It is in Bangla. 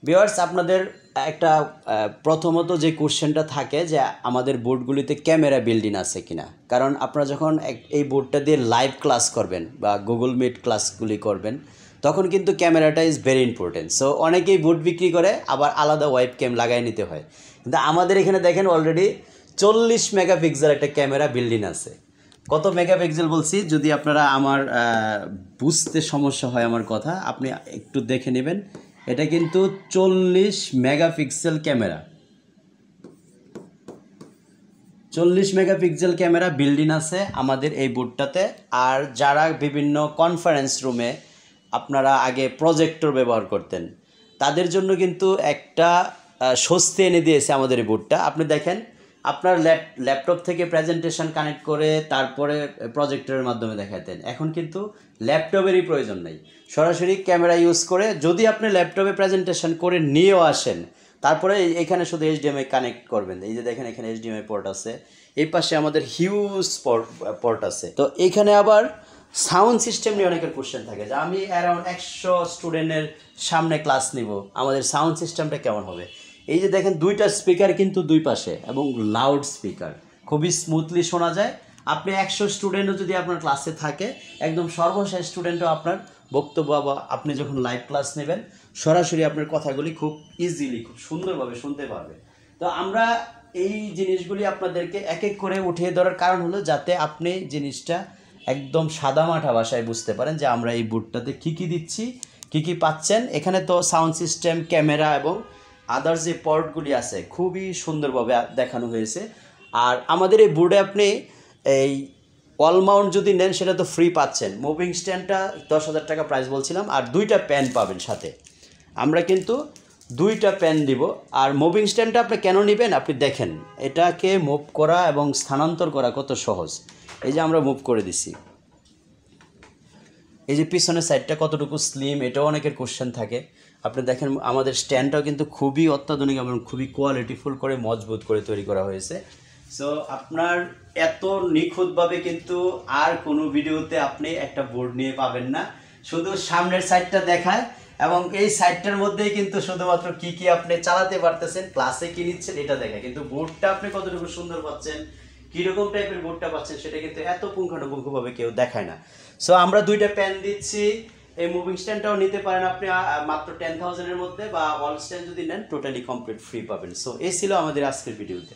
ভিউয়ার্স আপনাদের একটা প্রথমত যে কোশ্চেনটা থাকে যে আমাদের বোর্ডগুলিতে ক্যামেরা বিল্ড ইন আছে কিনা, কারণ আপনারা যখন এই বোর্ডটা দিয়ে লাইভ ক্লাস করবেন বা গুগল মিট ক্লাসগুলি করবেন তখন কিন্তু ক্যামেরাটা ইজ ভেরি ইম্পর্টেন্ট। সো অনেকেই বোর্ড বিক্রি করে আবার আলাদা ওয়েব ক্যাম লাগাই নিতে হয়, কিন্তু আমাদের এখানে দেখেন অলরেডি 40 মেগাপিক্সেল একটা ক্যামেরা বিল্ড ইন আছে। কত মেগাপিক্সেল বলছি, যদি আপনারা আমার বুঝতে সমস্যা হয় আমার কথা, আপনি একটু দেখে নেবেন। এটা কিন্তু 40 megapixel camera, 40 megapixel camera build in আছে আমাদের এই বোর্ডটাতে। আর যারা বিভিন্ন কনফারেন্স রুমে আপনারা আগে প্রজেক্টর ব্যবহার করতেন তাদের জন্য কিন্তু একটা স্বস্তি এনে দিয়েছে আমাদের এই বোর্ডটা। আপনি দেখেন আপনার ল্যাপটপ থেকে প্রেজেন্টেশন কানেক্ট করে তারপরে প্রজেক্টরের মাধ্যমে দেখাতেন, এখন কিন্তু ল্যাপটপেরই প্রয়োজন নেই, সরাসরি ক্যামেরা ইউজ করে যদি আপনি ল্যাপটপে প্রেজেন্টেশন করে নিয়েও আসেন তারপরে এখানে শুধু এইচডিএমআই কানেক্ট করবেন। এই যে দেখেন এখানে এইচডিএমআই পোর্ট আছে, এই পাশে আমাদের হিউজ পোর্ট আছে। তো এইখানে আবার সাউন্ড সিস্টেম নিয়ে অনেকের কোশ্চেন থাকে যে আমি অ্যারাউন্ড 100 স্টুডেন্টের সামনে ক্লাস নিব, আমাদের সাউন্ড সিস্টেমটা কেমন হবে। এই যে দেখেন দুইটা স্পিকার কিন্তু দুই পাশে এবং লাউড স্পিকার, খুবই স্মুথলি শোনা যায়। আপনি 100 স্টুডেন্টও যদি আপনার ক্লাসে থাকে, একদম সর্বশেষ স্টুডেন্টও আপনার বক্তব্য বা আপনি যখন লাইভ ক্লাস নেবেন সরাসরি আপনার কথাগুলি খুব ইজিলি খুব সুন্দরভাবে শুনতে পারবে। তো আমরা এই জিনিসগুলি আপনাদেরকে এক এক করে উঠিয়ে ধরার কারণ হলো যাতে আপনি জিনিসটা একদম সাদামাটা ভাষায় বুঝতে পারেন যে আমরা এই বোর্ডটাতে কী কী দিচ্ছি, কী কী পাচ্ছেন। এখানে তো সাউন্ড সিস্টেম, ক্যামেরা এবং আদার্স যে পোর্টগুলি আছে খুবই সুন্দরভাবে দেখানো হয়েছে। আর আমাদের এই বোর্ডে আপনি এই ওয়াল মাউন্ট যদি নেন সেটা তো ফ্রি পাচ্ছেন। মুভিং স্ট্যান্ডটা 10,000 টাকা প্রাইস বলছিলাম, আর দুইটা প্যান পাবেন সাথে। আমরা কিন্তু দুইটা প্যান দিব। আর মুভিং স্ট্যান্ডটা আপনি কেন নেবেন, আপনি দেখেন এটাকে মুভ করা এবং স্থানান্তর করা কত সহজ। এই যে আমরা মুভ করে দিছি, এই যে পিছনের সাইডটা কতটুকু স্লিম, এটাও অনেকের কোশ্চেন থাকে। আপনি দেখেন আমাদের স্ট্যান্ডটাও কিন্তু খুবই অত্যাধুনিক এবং খুবই কোয়ালিটিফুল করে মজবুত করে তৈরি করা হয়েছে। সো আপনার এত নিখুঁতভাবে কিন্তু আর কোনো ভিডিওতে আপনি একটা বোর্ড নিয়ে পাবেন না। শুধু সামনের সাইডটা দেখায় এবং এই সাইডটার মধ্যেই কিন্তু শুধুমাত্র কি কি আপনি চালাতে পারতেছেন, ক্লাসে কি নিচ্ছেন এটা দেখায়, কিন্তু বোর্ডটা আপনি কতটুকু সুন্দর পাচ্ছেন, কীরকম টাইপের বোর্ডটা পাচ্ছেন সেটা কিন্তু এত পুঙ্খানুপুঙ্খভাবে কেউ দেখায় না। সো আমরা দুইটা প্যান দিচ্ছি। এই মুভিং স্ট্যান্ডটাও নিতে পারেন আপনি মাত্র 10,000-এর মধ্যে, বা ওয়াল স্ট্যান্ড যদি নেন টোটালি কমপ্লিট ফ্রি পাবেন। সো এই ছিল আমাদের আজকের ভিডিওতে।